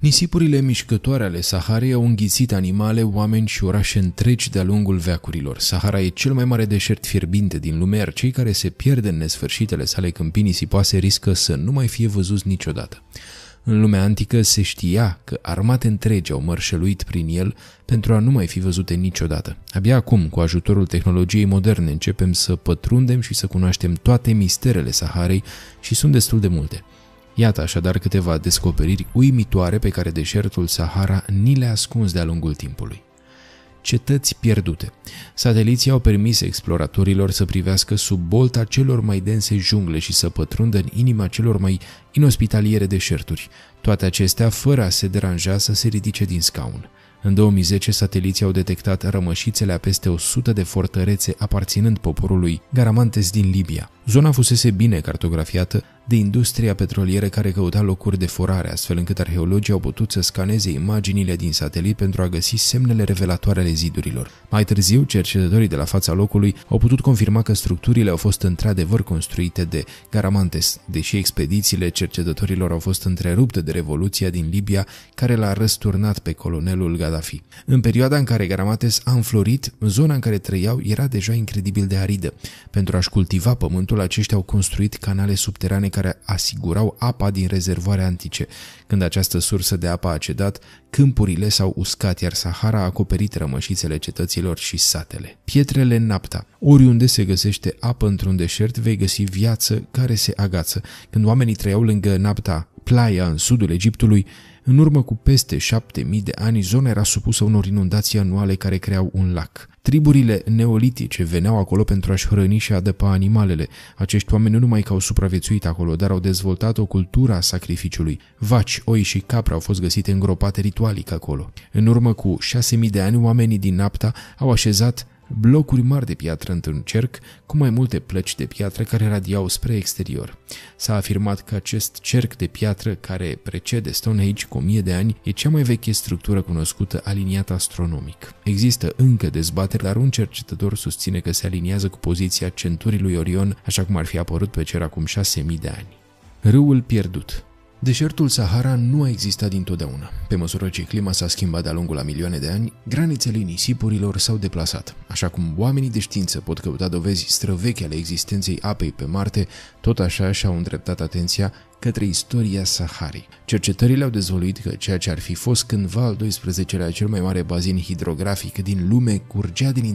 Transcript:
Nisipurile mișcătoare ale Saharei au înghițit animale, oameni și orașe întregi de-a lungul veacurilor. Sahara e cel mai mare deșert fierbinte din lume, iar cei care se pierd în nesfârșitele sale câmpii nisipoase riscă să nu mai fie văzuți niciodată. În lumea antică se știa că armate întregi au mărșăluit prin el pentru a nu mai fi văzute niciodată. Abia acum, cu ajutorul tehnologiei moderne, începem să pătrundem și să cunoaștem toate misterele Saharei și sunt destul de multe. Iată așadar câteva descoperiri uimitoare pe care deșertul Sahara ni le-a ascuns de-a lungul timpului. Cetăți pierdute. Sateliții au permis exploratorilor să privească sub bolta celor mai dense jungle și să pătrundă în inima celor mai inospitaliere deșerturi. Toate acestea fără a se deranja să se ridice din scaun. În 2010, sateliții au detectat rămășițele a peste 100 de fortărețe aparținând poporului Garamantes din Libia. Zona fusese bine cartografiată de industria petrolieră care căuta locuri de forare, astfel încât arheologii au putut să scaneze imaginile din satelit pentru a găsi semnele revelatoare ale zidurilor. Mai târziu, cercetătorii de la fața locului au putut confirma că structurile au fost într-adevăr construite de Garamantes, deși expedițiile cercetătorilor au fost întrerupte de revoluția din Libia, care l-a răsturnat pe colonelul Gaddafi. În perioada în care Garamantes a înflorit, zona în care trăiau era deja incredibil de aridă. Pentru a-și cultiva pământul, aceștia au construit canale subterane care asigurau apa din rezervoare antice. Când această sursă de apă a cedat, câmpurile s-au uscat, iar Sahara a acoperit rămășițele cetăților și satele. Pietrele Napta. Oriunde se găsește apă într-un deșert, vei găsi viață care se agață. Când oamenii trăiau lângă Napta, Playa, în sudul Egiptului, în urmă cu peste 7000 de ani, zona era supusă unor inundații anuale care creau un lac. Triburile neolitice veneau acolo pentru a-și hrăni și a adăpa animalele. Acești oameni nu numai că au supraviețuit acolo, dar au dezvoltat o cultură a sacrificiului. Vaci, oi și capre au fost găsite îngropate ritualic acolo. În urmă cu 6000 de ani, oamenii din Napta au așezat blocuri mari de piatră într-un cerc cu mai multe plăci de piatră care radiau spre exterior. S-a afirmat că acest cerc de piatră, care precede Stonehenge cu 1000 de ani, e cea mai veche structură cunoscută aliniată astronomic. Există încă dezbateri, dar un cercetător susține că se aliniază cu poziția centurii lui Orion, așa cum ar fi apărut pe cer acum 6000 de ani. Râul pierdut. Deșertul Sahara nu a existat dintotdeauna. Pe măsură ce clima s-a schimbat de-a lungul a milioane de ani, granițele nisipurilor s-au deplasat. Așa cum oamenii de știință pot căuta dovezi străvechi ale existenței apei pe Marte, tot așa și-au îndreptat atenția către istoria Saharei. Cercetările au dezvăluit că ceea ce ar fi fost cândva al 12-lea cel mai mare bazin hidrografic din lume curgea din